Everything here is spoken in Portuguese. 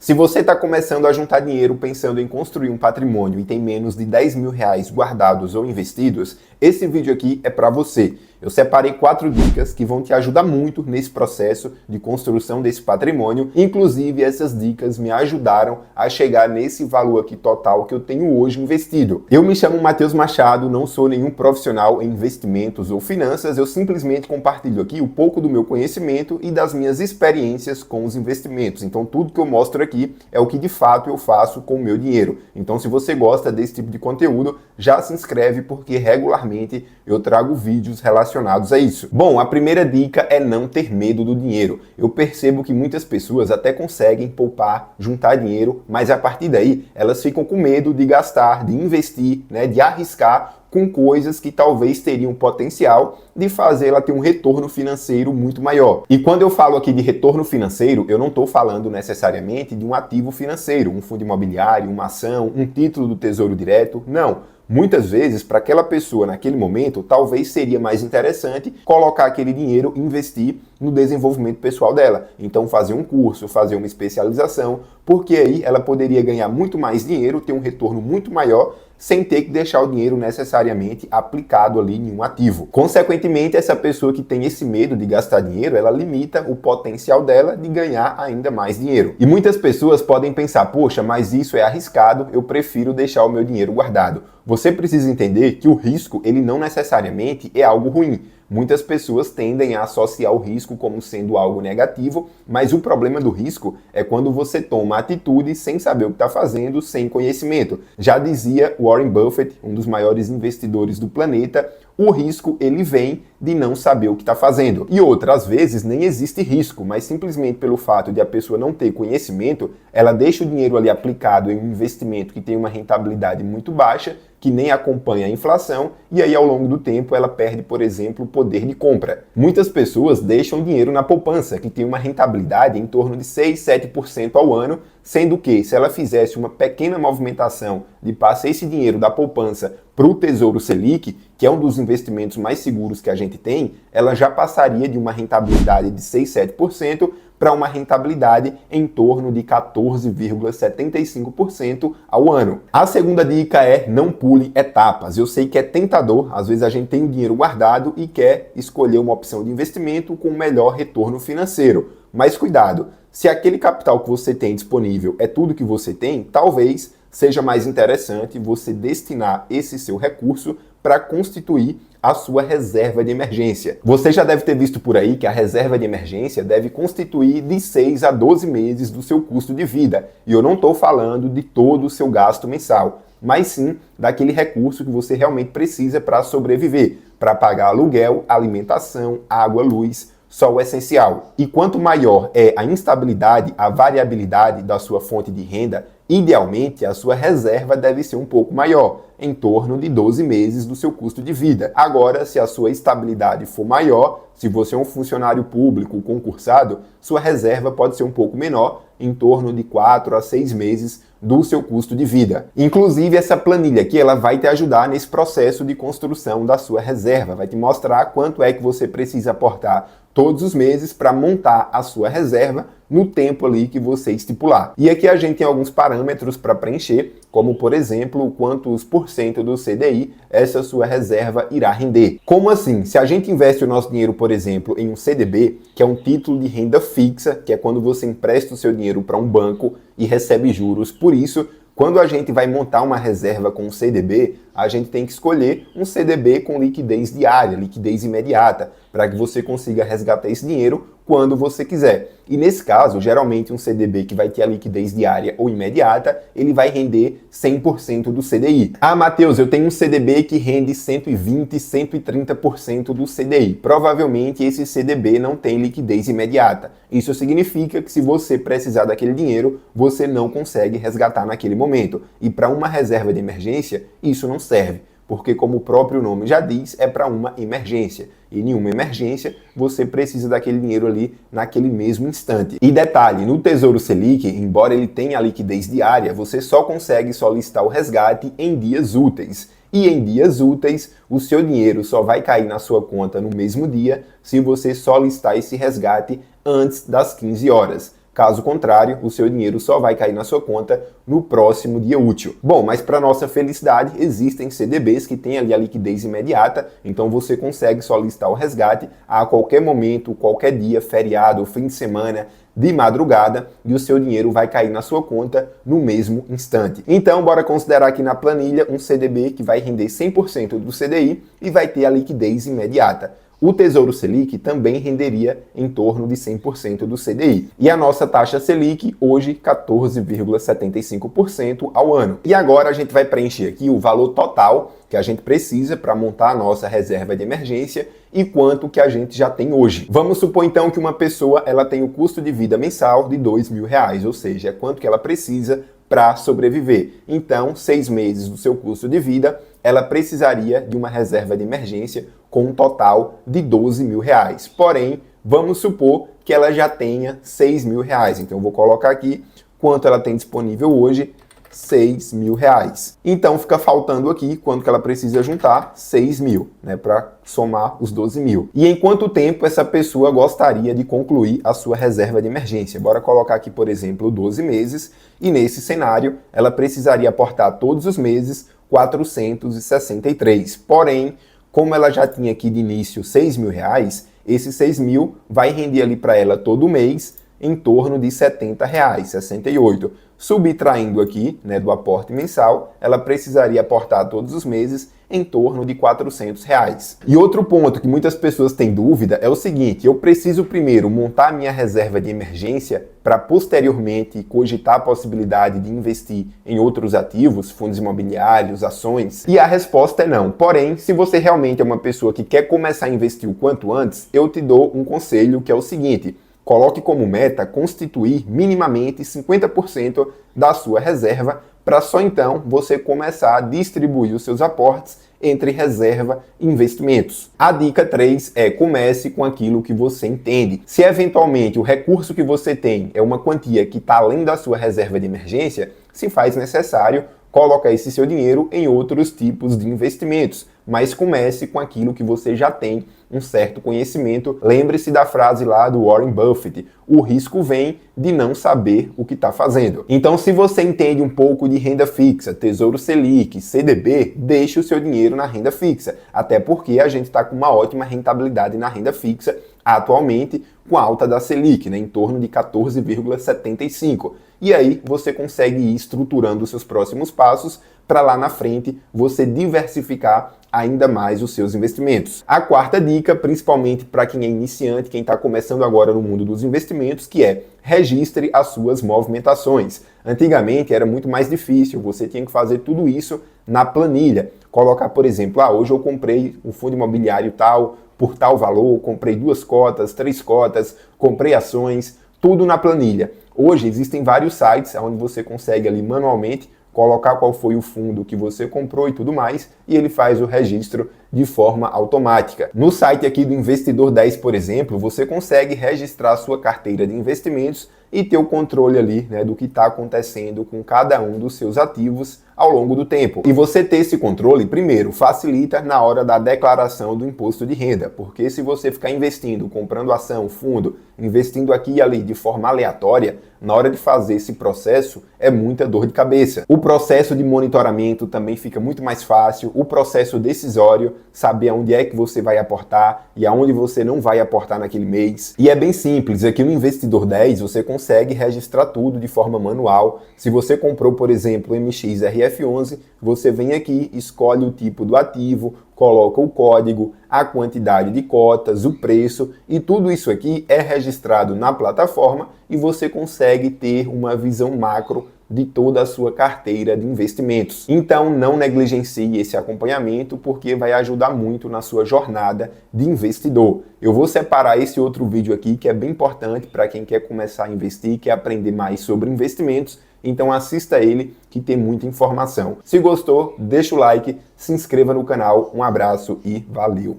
Se você está começando a juntar dinheiro pensando em construir um patrimônio e tem menos de 10 mil reais guardados ou investidos, esse vídeo aqui é para você. Eu separei 4 dicas que vão te ajudar muito nesse processo de construção desse patrimônio. Inclusive, essas dicas me ajudaram a chegar nesse valor aqui total que eu tenho hoje investido. Eu me chamo Matheus Machado, não sou nenhum profissional em investimentos ou finanças, eu simplesmente compartilho aqui um pouco do meu conhecimento e das minhas experiências com os investimentos. Então, tudo que eu mostro aqui é o que de fato eu faço com o meu dinheiro. Então, se você gosta desse tipo de conteúdo, já se inscreve porque regularmente eu trago vídeos relacionados a isso. Bom, a primeira dica é não ter medo do dinheiro. Eu percebo que muitas pessoas até conseguem poupar, juntar dinheiro, mas a partir daí elas ficam com medo de gastar, de investir, de arriscar com coisas que talvez teriam potencial de fazer ela ter um retorno financeiro muito maior. E quando eu falo aqui de retorno financeiro, eu não estou falando necessariamente de um ativo financeiro, um fundo imobiliário, uma ação, um título do Tesouro Direto, não. Muitas vezes, para aquela pessoa naquele momento, talvez seria mais interessante colocar aquele dinheiro e investir no desenvolvimento pessoal dela. Então, fazer um curso, fazer uma especialização, porque aí ela poderia ganhar muito mais dinheiro, ter um retorno muito maior, sem ter que deixar o dinheiro necessariamente aplicado ali em um ativo. Consequentemente, essa pessoa que tem esse medo de gastar dinheiro, ela limita o potencial dela de ganhar ainda mais dinheiro. E muitas pessoas podem pensar, poxa, mas isso é arriscado, eu prefiro deixar o meu dinheiro guardado. Você precisa entender que o risco, ele não necessariamente é algo ruim. Muitas pessoas tendem a associar o risco como sendo algo negativo, mas o problema do risco é quando você toma atitude sem saber o que está fazendo, sem conhecimento. Já dizia Warren Buffett, um dos maiores investidores do planeta, o risco ele vem de não saber o que está fazendo. E outras vezes nem existe risco, mas simplesmente pelo fato de a pessoa não ter conhecimento, ela deixa o dinheiro ali aplicado em um investimento que tem uma rentabilidade muito baixa, que nem acompanha a inflação, e aí ao longo do tempo ela perde, por exemplo, o poder de compra. Muitas pessoas deixam dinheiro na poupança, que tem uma rentabilidade em torno de 6, 7% ao ano, sendo que se ela fizesse uma pequena movimentação de passar esse dinheiro da poupança para o Tesouro Selic, que é um dos investimentos mais seguros que a gente tem, ela já passaria de uma rentabilidade de 6, 7% para uma rentabilidade em torno de 14,75% ao ano. A segunda dica é não pule etapas. Eu sei que é tentador, às vezes a gente tem o dinheiro guardado e quer escolher uma opção de investimento com melhor retorno financeiro. Mas cuidado, se aquele capital que você tem disponível é tudo que você tem, talvez seja mais interessante você destinar esse seu recurso para constituir a sua reserva de emergência. Você já deve ter visto por aí que a reserva de emergência deve constituir de 6 a 12 meses do seu custo de vida. E eu não estou falando de todo o seu gasto mensal, mas sim daquele recurso que você realmente precisa para sobreviver, para pagar aluguel, alimentação, água, luz, só o essencial. E quanto maior é a instabilidade, a variabilidade da sua fonte de renda, idealmente a sua reserva deve ser um pouco maior, em torno de 12 meses do seu custo de vida. Agora, se a sua estabilidade for maior, se você é um funcionário público concursado, sua reserva pode ser um pouco menor, em torno de 4 a 6 meses do seu custo de vida. Inclusive, essa planilha aqui ela vai te ajudar nesse processo de construção da sua reserva, vai te mostrar quanto é que você precisa aportar todos os meses para montar a sua reserva no tempo ali que você estipular. E aqui a gente tem alguns parâmetros para preencher, como por exemplo, quantos por cento do CDI essa sua reserva irá render. Como assim? Se a gente investe o nosso dinheiro, por exemplo, em um CDB, que é um título de renda fixa, que é quando você empresta o seu dinheiro para um banco e recebe juros por isso, quando a gente vai montar uma reserva com um CDB, a gente tem que escolher um CDB com liquidez diária, liquidez imediata, para que você consiga resgatar esse dinheiro quando você quiser. E nesse caso, geralmente um CDB que vai ter a liquidez diária ou imediata, ele vai render 100% do CDI. Ah, Matheus, eu tenho um CDB que rende 120%, 130% do CDI. Provavelmente esse CDB não tem liquidez imediata. Isso significa que se você precisar daquele dinheiro, você não consegue resgatar naquele momento. E para uma reserva de emergência, isso não serve, porque como o próprio nome já diz, é para uma emergência. E em uma emergência, você precisa daquele dinheiro ali naquele mesmo instante. E detalhe, no Tesouro Selic, embora ele tenha a liquidez diária, você só consegue solicitar o resgate em dias úteis. E em dias úteis, o seu dinheiro só vai cair na sua conta no mesmo dia se você solicitar esse resgate antes das 15 horas. Caso contrário, o seu dinheiro só vai cair na sua conta no próximo dia útil. Bom, mas para nossa felicidade, existem CDBs que têm ali a liquidez imediata, então você consegue solicitar o resgate a qualquer momento, qualquer dia, feriado, fim de semana, de madrugada, e o seu dinheiro vai cair na sua conta no mesmo instante. Então, bora considerar aqui na planilha um CDB que vai render 100% do CDI e vai ter a liquidez imediata. O Tesouro Selic também renderia em torno de 100% do CDI. E a nossa taxa Selic, hoje, 14,75% ao ano. E agora a gente vai preencher aqui o valor total que a gente precisa para montar a nossa reserva de emergência e quanto que a gente já tem hoje. Vamos supor então que uma pessoa ela tem o custo de vida mensal de R$2.000, ou seja, quanto que ela precisa para sobreviver. Então, 6 meses do seu custo de vida, ela precisaria de uma reserva de emergência com um total de R$12.000. Porém, vamos supor que ela já tenha R$6.000. Então, eu vou colocar aqui quanto ela tem disponível hoje, R$6.000. Então, fica faltando aqui quanto que ela precisa juntar, 6.000, né, para somar os 12.000. E em quanto tempo essa pessoa gostaria de concluir a sua reserva de emergência? Bora colocar aqui, por exemplo, 12 meses, e nesse cenário, ela precisaria aportar todos os meses 463. Porém, como ela já tinha aqui de início R$6.000, esses 6.000 vai render ali para ela todo mês em torno de R$70, 68. Subtraindo aqui, né, do aporte mensal, ela precisaria aportar todos os meses em torno de R$400. E outro ponto que muitas pessoas têm dúvida é o seguinte: eu preciso primeiro montar minha reserva de emergência para posteriormente cogitar a possibilidade de investir em outros ativos, fundos imobiliários, ações? E a resposta é não. Porém, se você realmente é uma pessoa que quer começar a investir o quanto antes, eu te dou um conselho que é o seguinte: coloque como meta constituir minimamente 50% da sua reserva, para só então você começar a distribuir os seus aportes entre reserva e investimentos. A dica 3 é: comece com aquilo que você entende. Se eventualmente o recurso que você tem é uma quantia que está além da sua reserva de emergência, se faz necessário colocar esse seu dinheiro em outros tipos de investimentos, mas comece com aquilo que você já tem um certo conhecimento. Lembre-se da frase lá do Warren Buffett: o risco vem de não saber o que está fazendo. Então, se você entende um pouco de renda fixa, Tesouro Selic, CDB, deixe o seu dinheiro na renda fixa, até porque a gente está com uma ótima rentabilidade na renda fixa atualmente, com a alta da Selic, né, em torno de 14,75%. E aí você consegue ir estruturando os seus próximos passos para lá na frente você diversificar ainda mais os seus investimentos. A quarta dica, principalmente para quem é iniciante, quem está começando agora no mundo dos investimentos, que é: registre as suas movimentações. Antigamente era muito mais difícil, você tinha que fazer tudo isso na planilha. Colocar, por exemplo, hoje eu comprei um fundo imobiliário tal, por tal valor, comprei 2 cotas, 3 cotas, comprei ações, tudo na planilha. Hoje existem vários sites onde você consegue ali manualmente colocar qual foi o fundo que você comprou e tudo mais, e ele faz o registro de forma automática. No site aqui do Investidor 10, por exemplo, você consegue registrar a sua carteira de investimentos e ter o controle ali, né, do que está acontecendo com cada um dos seus ativos ao longo do tempo. E você ter esse controle, primeiro, facilita na hora da declaração do imposto de renda, porque se você ficar investindo, comprando ação, fundo, investindo aqui e ali de forma aleatória, na hora de fazer esse processo é muita dor de cabeça. O processo de monitoramento também fica muito mais fácil, o processo decisório, saber aonde é que você vai aportar e aonde você não vai aportar naquele mês. E é bem simples, aqui no Investidor 10 você consegue registrar tudo de forma manual. Se você comprou, por exemplo, o MXRF11, você vem aqui, escolhe o tipo do ativo, coloca o código, a quantidade de cotas, o preço, e tudo isso aqui é registrado na plataforma e você consegue ter uma visão macro de toda a sua carteira de investimentos. Então não negligencie esse acompanhamento, porque vai ajudar muito na sua jornada de investidor. Eu vou separar esse outro vídeo aqui que é bem importante para quem quer começar a investir, quer aprender mais sobre investimentos. Então assista ele que tem muita informação. Se gostou, deixa o like, se inscreva no canal. Um abraço e valeu!